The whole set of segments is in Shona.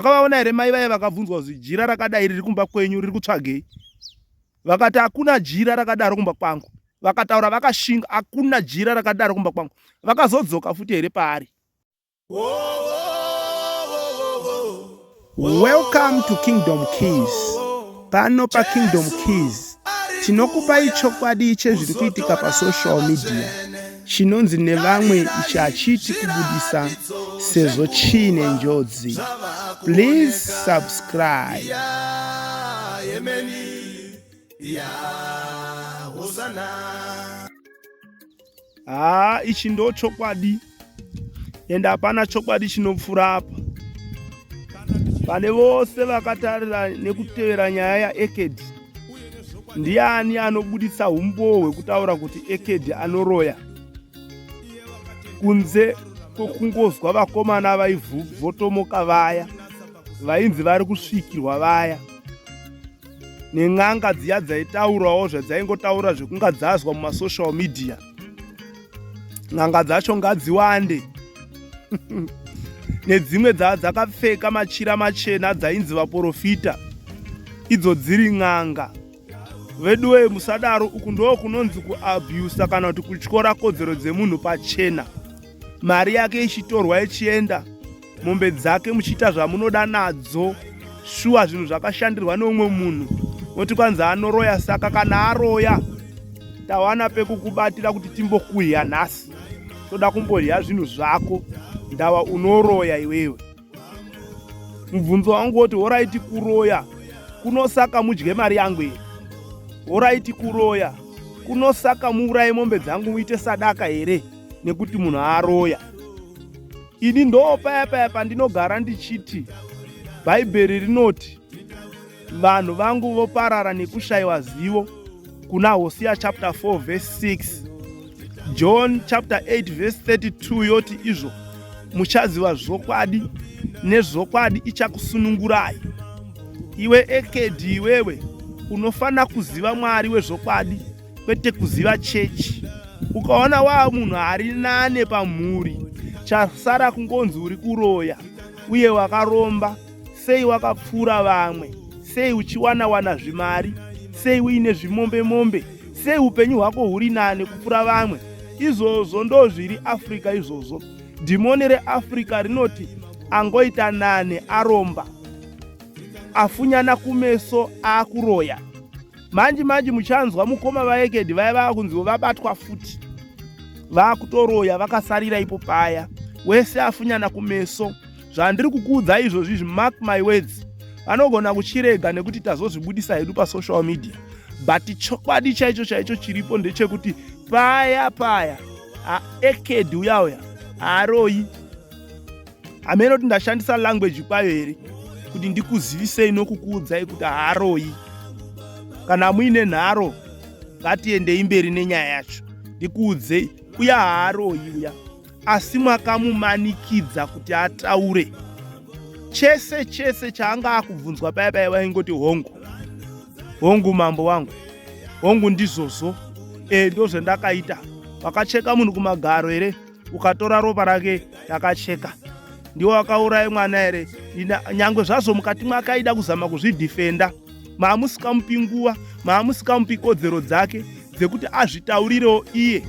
Vakavaona here mai vaya vakabvunzwa kuti jira rakadai riri kumba kwenyu riri kutsvagei? Vakati hakuna jira rakadaro kumba kwangu. Vakataura vakashinga, hakuna jira rakadaro kumba kwangu. Vakazodzoka futi here paari. Welcome to Kingdom Keys. Pano pa Kingdom Keys tinokupai chokwadi chezviri kuitika pa social media chinonzi nevamwe ichi hachiti kubudisa sezvo chiine njodzi. Please subscribe. Ichi ndo chokwadi, ende hapana chokwadi chinopfuura apa. Pane vose vakatarira nekutevera nyaya yaEkedi, ndiani anobudisa umbo hwekutaura kuti Ekedi anoroya kunze kwokungozwa vakomana vaivhotomoka vaya vainzi vari kusvikirwa vaya nen'anga dziya dzaitaurawo zvadzaingotaura zvekunga dzazwa mumasocial media. N'anga dzacho ngadziwande. Nedzimwe dzakapfeka machira machena dzainzi vaprofita, idzo dziri n'anga. Veduwe musadaro, uku ndo kunonzi kuabuse kana kuti kutyora kodzero dzemunhu pachena. Mari yake ichitorwa ichienda, mombe dzake muchiita zvamunoda nadzo, shuwa zvinhu zvakashandirwa neumwe munhu. Moti kwanza anoroya, saka kana aroya tawana pekukubatira kuti timbokuhya nhasi. Toda kumbohya zvinhu zvako, ndawa unoroya iwewe. Mubvunzo wangu woti oraiti kuroya kunosaka mudye mari yangu here? Oraiti kuroya kunosaka muuraye mombe dzangu muite sadaka here nekuti munhu aroya? Ini ndo paya pandinogara ndichiti Bhaibheri rinoti vanhu vangu voparara nekushayiwa zivo, kuna Hosea chapter 4 verse 6. John chapter 8 verse 32 yoti izvo muchaziva zvokwadi, nezvokwadi ichakusunungurai. Iwe Ekedi, iwewe unofana kuziva Mwari wezvokwadi, kwete kuziva chechi. Ukaona wa munhu ari nane pamhuri, chasara kungonzi uri kuroya uye wakaromba, sei wakapfuura vamwe, sei uchiwana zvimari, sei uine zvimombe, sei upenyu hwako huri nane kupfuura vamwe. Izvozvo ndo zviri Afrika izvozvo. Dhimoni reAfrica rinoti angoita nane aromba, afunyana kumeso akuroya. Manje muchanzwa mukoma vaEkedi vaya vakunziwo vabatwa futi, vakutoroya vakasarira ipo paya, wese afunyana kumeso. Zvandiri kukuudza izvozvi, mark my words, vanogona kuchirega nekuti tazozvibudisa hedu pa social media, but chokwadi chaicho chiripo ndechekuti paya Ekedi uyauya aroyi. Hamene kuti ndashandisa language kwayo here kuti ndikuzivisei nokukuudzai kuti haaroyi. Kana muine nharo ngatiendei mberi nenyaya yacho, ndikuudzei uya haaroyi uya, asi mwakamumanikidza kuti ataure. Chese chaanga akubvunzwa paya vaingoti hongu mambo wangu, hongu ndizvozvo, ndo zvendakaita. Wakacheka munhu kumagaro here, ukatora ropa rake yakacheka. Ndiwo wakauraya mwana here, nyangwe zvazvo mukati mwakaida kuzama kuzvidhifenda, maamusikamupi nguva, maamusikamupi kodzero dzake dzekuti azvitaurirewo iye.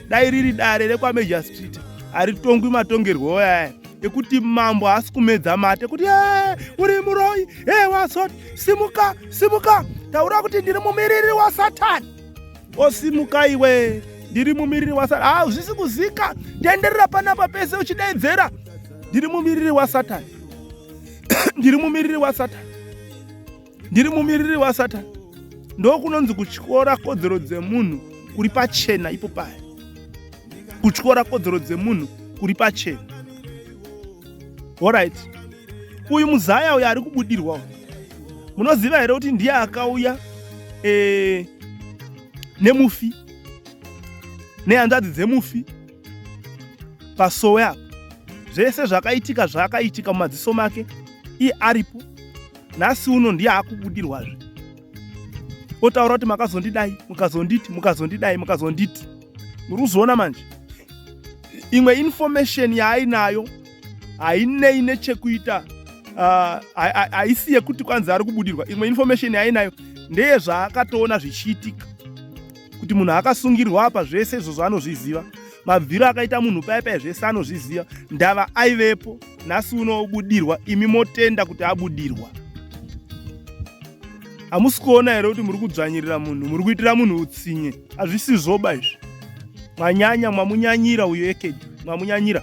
Dai riri dare rekwaMajor Street haritongwi matongerwo aya ekuti mambo haasi kumedza mate kuti uri muroyi, wasoti simuka, taura kuti ndiri mumiriri waSatani. Osimuka iwe, ndiri mumiriri waSatani. Hazvisi kuzika, tenderera panapa pese uchidaidzera ndiri mumiriri waSatani. Ndiri mumiriri waSatani. Ndo kunonzi kutyora kodzero dzemunhu kuri pachena ipo paya. Kutyora kodzero dzemunhu kuri pachena. Alright. Uyu muzaya uyu ari kubudirwa, munoziva here kuti ndiye akauya nemufi, nehanzvadzi dzemufi pasowe apa. Zvese zvakaitika mumadziso make iye aripo. Nhasi uno ndiye akubudirwazve, otaura kuti makazondidai, mukazonditi. Muri kuzoona manje imwe information yaainayo hainei nechekuita haisi yekuti kwanzi ari kubudirwa. Imwe information yainayo ndeye zvaakatoona zvichiitika, kuti munhu akasungirwa apa zvese izvo zvaanozviziva, mabviro akaita munhu paipai zvese anozviziva, ndava aivepo, nhasi unobudirwa, imi motenda kuti abudirwa. Hamusi kuona here kuti muri kudzvanyirira munhu, muri kuitira munhu utsinye? Hazvisi zvoba izvi. Mwanyanya, mwamunyanyira uyo ekedi, mwamunyanyira.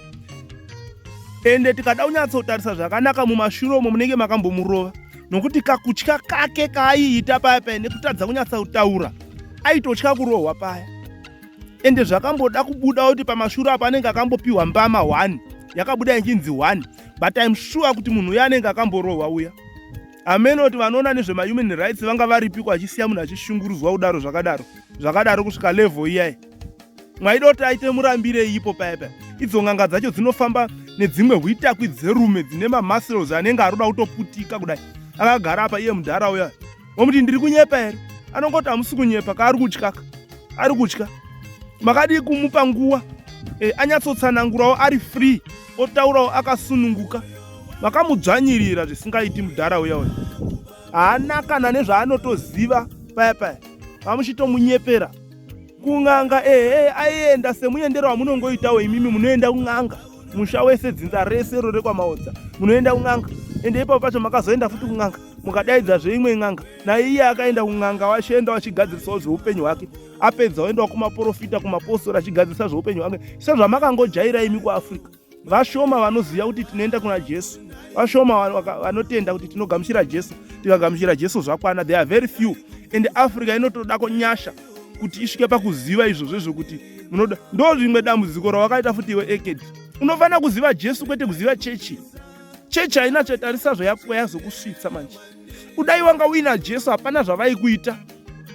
Ende tikada kunyatsotarisa zvakanaka mumashure umo munenge makambomurova, nokuti kakutya kake kaaiita paya nekutadza kunyatsotaura, aitotya kurohwa paya. Ende zvakamboda kubuda kuti pamashure apa anenge akambopiwa mbama 1, yakabuda ichinzi 1, but I'm sure kuti munhu uya anenge akamborohwa uya. Ameno kuti vanoona nezvemahuman rights vanga varipiko achisiya munhu achishungurudzwa kudaro zvakadaro kusvika level iyai. Mwaida kuti aite murambirei ipo paya. Idzo ng'anga dzacho dzinofamba nedzimwe hwitakwi dzerume dzine mamuscles anenge aroda kutoputika kudai. Akagara apa iye mudhara uya, womuti ndiri kunyepa here? Anongoti hamusi kunyepa, kaari kutya, ari kutya. Makadi kumupa nguva anyatsotsanangurawo ari free, otaurawo akasununguka. Makamudzvanyirira zvisingaiti mudhara uya uya. Haana kana nezvaanotoziva paya. Vamuchitomunyepera. Kung'anga aienda semuendero wamunongoitawo imimi, munoenda kung'anga. Musha wese dzinza rese rore kwamaodza, munoenda kung'anga. Ende ipapo pacho makazoenda futi kung'anga, mukadaidza zveimwe ng'anga. Naye iye akaenda kung'anga, wachienda wachigadzirisawo zveupenyu hwake. Apedza oendawo kumaprofita, kumapostori achigadzirisa zveupenyu hwake. Sezvamakangojaira imi kuAfrica. Vashoma vanoziva kuti tinoenda kuna Jesu. Vashoma vanotenda kuti tinogamuchira Jesu. Tikagamuchira Jesu zvakwana. They are very few. Ende Africa inotoda konyasha kuti isvike pakuziva izvozvo kuti munoda. Ndo zvimwe dambudziko rawakaita futi iwe ekedi. Unofanira kuziva Jesu kwete kuziva chechi. Chechi haina chatarisa yazokusvitsa manje. Kudai wanga uina Jesu hapana zvavaikuita.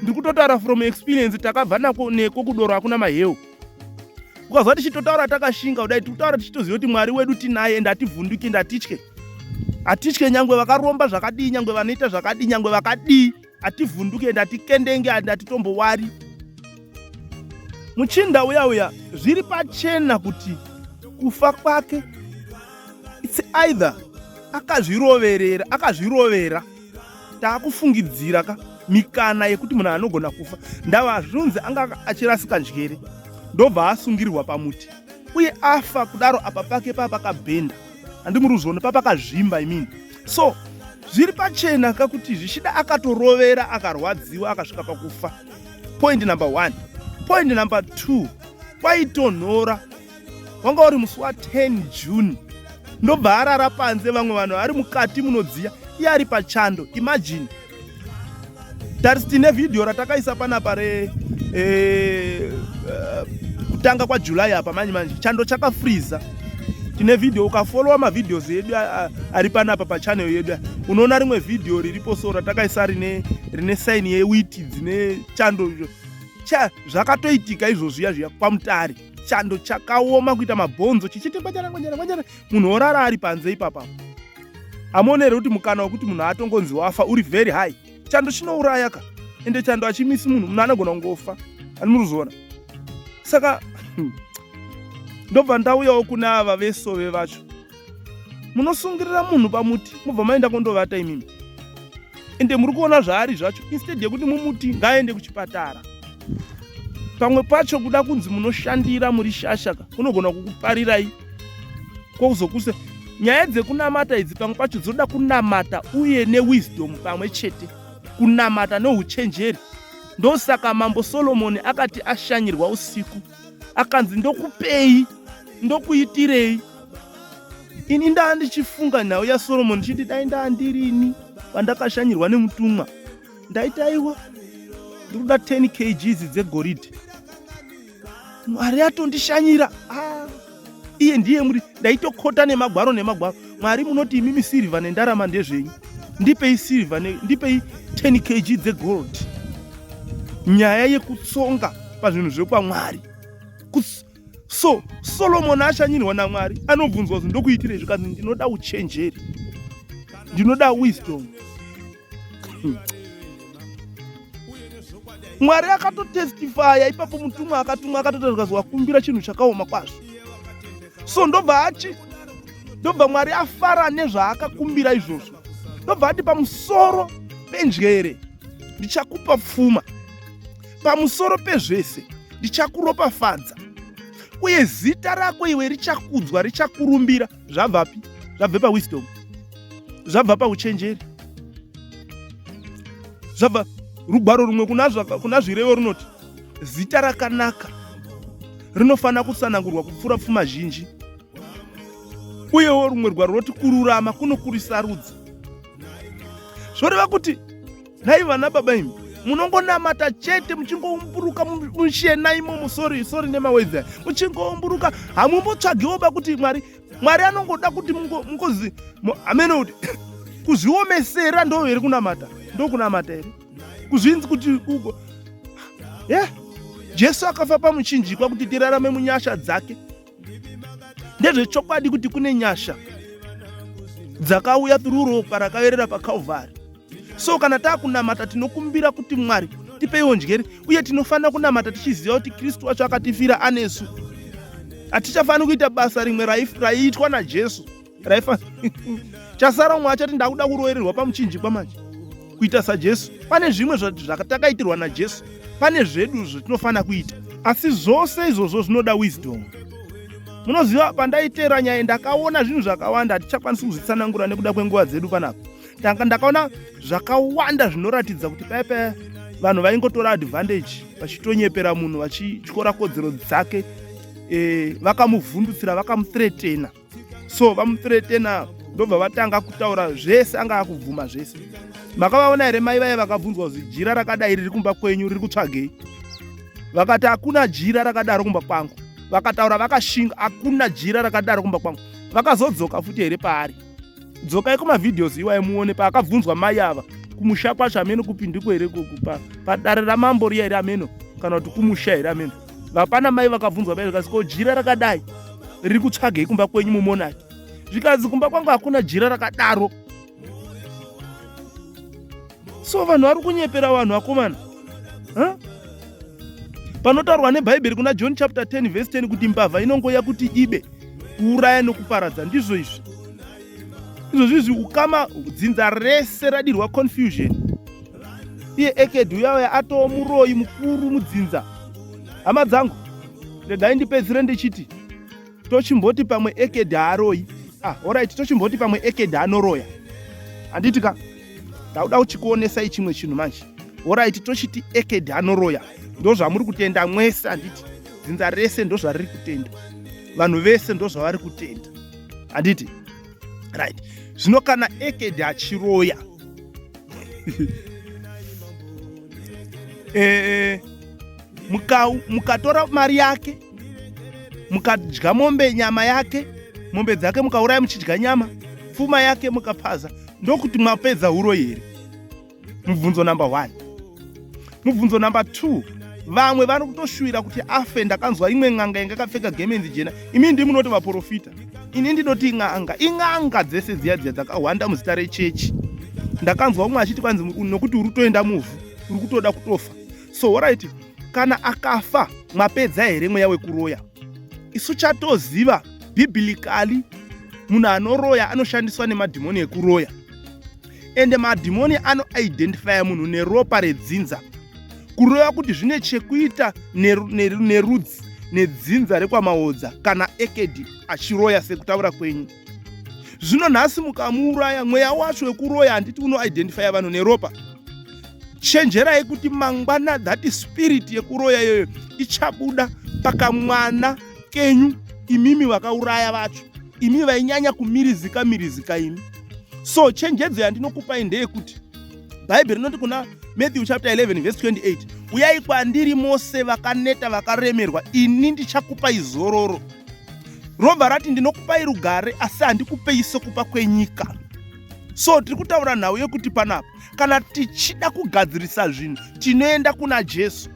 Ndiri kutotaura from experience, takabva neko kudoro hakuna maheu. Ukazva tichitotaura takashinga kudai, tikutaura tichitoziva kuti Mwari wedu tinaye, ende hativhunduki, ndatitye. Hatitye nyangwe vakaromba zvakadii, nyangwe vanoita zvakadii, nyangwe vakadii, hativhunduki, ende hatikendenge, ende hatitombowari. Muchinda uya zviri pachena kuti kufa kwake it's either akazvirovera taakufungidzira mikana yekuti munhu anogona kufa. Ndava zvinzi anga achirasika njere, ndobva asungirwa pamuti, uye afa kudaro apa pake pakabhenda, handimuruzvone papakazvimba imini. So zviri pachena kakuti zvichida akatorovera, akarwadziwa, akasvika pakufa. Point number 1. Point number 2, kwaitonhora, wanga uri musi wa10 June, ndobva arara panze, vamwe vanhu ari mukati munodziya, iye ari pachando. Imagine. Tine vhidhiyo ratakaisa panapa kutanga kwaJuly apa manje chando chakafriza. Tine vhidhiyo, ukafolowa mavhidhiyozi edu ari panapa pachannel yedu, unoona rimwe vhidhiyo riripo so ratakaisa rine saini yewiti dzine chando. Zvakatoitika izvozvo zviya pamutare, chando chakaoma kuita mabhonzo chichiti kwanyara, munhu orara ari panze ipapa. Hamuonere kuti mukana wekuti munhu atongonzi wafa uri very high. Chando chinouraya ka, ende chando hachimisi munhu anogona kungofa. Handimuruzvona. Saka ndobva ndauyawo kuna ava vesove vacho. Munosungirira munhu pamuti, mubva maenda kundovata imimi. Ende muri kuona zvaari zvacho, instead yekuti mumuti ngaende kuchipatara. Pamwe pacho kuda kunzi munoshandira muri shashaka kunogona kukuparirai kwozokuse. Nyaya dzekunamata idzi pamwe pacho dzoda kunamata uye newisdom pamwe chete, kunamata neuchenjeri. Ndosaka Mambo Solomoni akati ashanyirwa usiku, akanzi ndokupei, ndokuitirei. Ini ndichifunga nhau yaSolomoni chiti dai ndandirini pandakashanyirwa nemutumwa, ndaitaiwa ndikuda 10 kg dzegoridhe. Mwari atondishanyira. Iye ndiye muri ndaitokota nemagwaro. Mwari munoti imimi silver nendarama ndezvenyu, ndipei silver, ndipei 10 kg dzegold. Nyaya yekutsonga pazvinhu zvekwaMwari. So Solomoni ashanyirwa naMwari, anobvunzwa kuti ndokuitirei, zvikanzi ndinoda uchenjeri, ndinoda wisdom. Mwari akatotestifya ipapo, mutumwa akatumwa akatotazwa kumbira chinhu chakaoma kwazvo. So ndobva ndobva Mwari afara nezvaakakumbira izvozvo. Ndobva ati pamusoro penjere ndichakupa pfuma, pamusoro pezvese ndichakuropafadza, uye zita rako iwe richakudzwa, richakurumbira. Zvabvapi? Zvabve pawisdom, zvabva pauchenjeri, zvabva rugwaro rumwe kuna zvirevo runoti zita rakanaka rinofana kutsanangurwa kupfuura pfuma zhinji, uyewo rumwe rugwaro roti kururama kunokurisa rudzi. Zvoreva kuti nhai vana baba imi munongonamata chete muchingoumburuka muchena imomo, sorry nemawedza, muchingoumburuka hamumbotsvagiwoba kuti Mwari anongoda kuti mungozi ameno kuti kuzviomesera ndo here kunamata, ndo kunamata here kuzvinzi kuti Jesu akafa pamuchinjikwa kuti tirarame munyasha dzake. Ndezvechokwadi kuti kune nyasha dzakauya through ropa rakaverera paKalvari. So kana takunamata tinokumbira kuti Mwari tipeiwo njere, uye tinofanira kunamata tichiziva kuti Kristu wacho akatifira anesu. Hatichafaniri kuita basa rimwe raiitwa naJesu chasara umwe achati ndakuda kurovererwa pamuchinjikwa manje kuita saJesu. Pane zvimwe zvatakaitirwa naJesu, pane zvedu zvatinofanira kuita, asi zvose izvozvo zvinoda wisdom. Munoziva, pandaiteera nyaya ndakaona zvinhu zvakawanda hatichakwanisi kuzvitsanangura nekuda kwenguva dzedu panapa. Ndakaona zvakawanda zvinoratidza kuti paipa vanhu vaingotora advantage vachitonyepera munhu, vachityora kodzero dzake, vakamuvhundutsira, vakamuthreatena. So vamuthreatena ndobva vatanga kutaura zvese anga akubvuma zvese. Makavaona here mai vaye vakabvunzwa kuti jira rakadai riri kumba kwenyu riri kutsvagei? Vakati hakuna jira rakadaro kumba kwangu. Vakataura vakashinga, hakuna jira rakadaro kumba kwangu. Vakazodzoka futi here paari. Dzokai kumavidheos iwaye muone paakabvunzwa mai ava kumusha kwacho ameno kupindiko here padare ramambo riya here ameno, kana kuti kumusha here ameno. Vapana mai vakabvunzwa bai vikasi ko jira rakadai riri kutsvagei kumba kwenyu mumonaki? Zvikazi kumba kwangu hakuna jira rakadaro. So vanhu vari kunyepera vanhu vakomana. Panotaurwa nebhaibheri kuna John chapter 10 verse 10 kuti mbavha inongoya kuti ibe, kuuraya nokuparadza. Ndizvo izvi. Izvozvizvi ukama dzinza rese radirwa confusion. Iye Ekedi uyauya atoo muroyi mukuru mudzinza. Hama dzangu, regai ndipedzire ndichiti tochimboti pamwe Ekedi haaroyi. Alright, tochimboti pamwe Ekedi anoroya. Handiti ka? Ndauda kuchikuonesai chimwe chinhu manje. Alright, tochiti Ekedi anoroya. Ndo zvamuri kutenda mwese, handiti? Dzinza rese ndo zvariri kutenda. Vanhu vese ndo zvavari kutenda. Handiti? Right. Zvino kana Ekedi achiroya, mukatora mari yake, mukadya mombe nyama yake, mombe dzake mukauraya muchidya nyama, pfuma yake mukapaza, ndokuti mwapedza uroyi here? Mubvunzo number 1. Mubvunzo number 2, vamwe vari kutoshuvira kuti afe. Ndakanzwa imwe n'anga ingakapfeka gemenzi jena. Imi ndimi munoti vaprofita. Ini ndinoti ing'anga dzese dziya dzakawanda muzita rechechi. Ndakanzwa umwe achiti kwanzi nokuti uri kutoenda muvhu, uri kutoda kutofa. So alright, kana akafa mwapedza here mweya wekuroya? Isu chatoziva biblically munhu anoroya anoshandiswa nemadhimoni ekuroya. Ende madhimoni anoidentifya munhu neropa redzinza. Kuroya kuti zvine chekuita nerudzi nedzinza rekwamaodza kana Ekedi achiroya sekutaura kwenyu. Zvino nhasi mukamuuraya, mweya wacho wekuroya handiti unoidentifya vanhu neropa. Chenjerai kuti mangwana that spirit yekuroya iyoyo ichabuda pakamwana kenyu, imimi vakauraya vacho, imi vainyanya kumirizika imi. So chenjedzo yandinokupai ndeyekuti Bhaibheri rinoti kuna Matthew chapter 11 verse 28, uyai kwandiri mose vakaneta vakaremerwa, ini ndichakupai zororo. Robva rati ndinokupai rugare, asi handikupei sokupa kwenyika. So tiri kutaura nhau yekuti panapa kana tichida kugadzirisa zvinhu tinoenda kuna Jesu.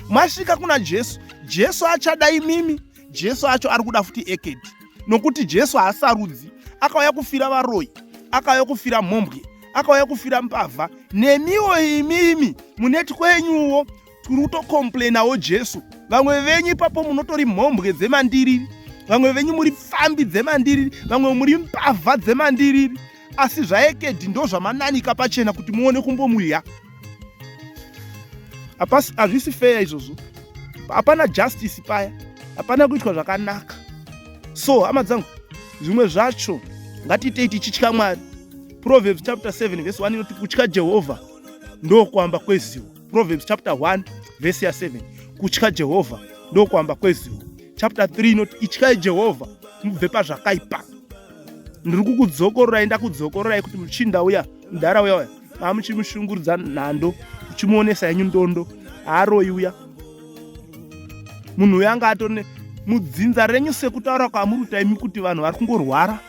Masvika kuna Jesu, Jesu achada imimi, Jesu acho ari kuda futi Ekedi. Nokuti Jesu haasarudzi, akauya kufira varoyi, akauya kufira mhombwe, akauya kufira mbavha. Nemiwo imimi muneti kwenyuwo tiri kutokomplainawo Jesu. Vamwe venyu ipapo munotori mhombwe dzemandiriri, vamwe venyu muri pfambi dzemandiriri, vamwe muri mbavha dzemandiriri, asi zvaekedhi ndo zvamananika pachena kuti muone kumbomurya. Hazvisi feya izvozvo, hapana justice paya, hapana kuitwa zvakanaka. So hama dzangu, zvimwe zvacho ngatiitei tichitya Mwari. Proverbs chapter 7 verse 1 inoti kutya Jehovha ndo kuamba kwezivo. Proverbs chapter 1 verse ya 7, kutya Jehovha ndo kuamba kwezivo. Chapter 3 inoti ityai Jehovha mubve pazvakaipa. Ndiri kukudzokorai, ndakudzokorai kuti muchinda uya, mudhara uya mamuchimushungurudza nhando, uchimuonesa yenyu ndondo, haaroi uya. Munhu uya anga atone mudzinza renyu sekutaura kwamuri imi kuti vanhu vari kungorwara,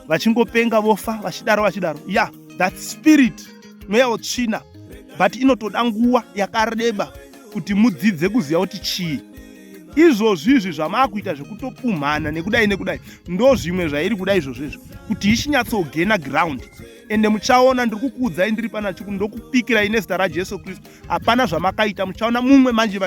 vachingopenga vofa, vachidaro. Yeah, that spirit mweya wetsvina, but inotoda nguva yakareba kuti mudzidze kuziva kuti chii. Izvozvizvi zvamakuita zvekutopumhana nekudai ndo zvimwe zvairi kudai izvozvizvo, kuti ichinyatsogena ground. Ende muchaona, ndiri kukuudzai ndiri pana chiku, ndokupikirai nezita raJesu Kristu, hapana zvamakaita, muchaona mumwe manje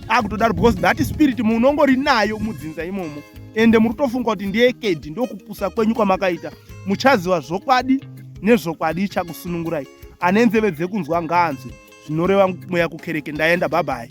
akutodaro, because that spirit munongori nayo mudzinza imomo, ende muri kutofunga kuti ndiekedhi, ndokupusa kwenyu kwamakaita. Muchaziva zvokwadi nezvokwadi ichakusunungurai. Ane nzeve dzekunzwa ngaanzwe zvinoreva mweya kukereke. Ndaenda, bye bye.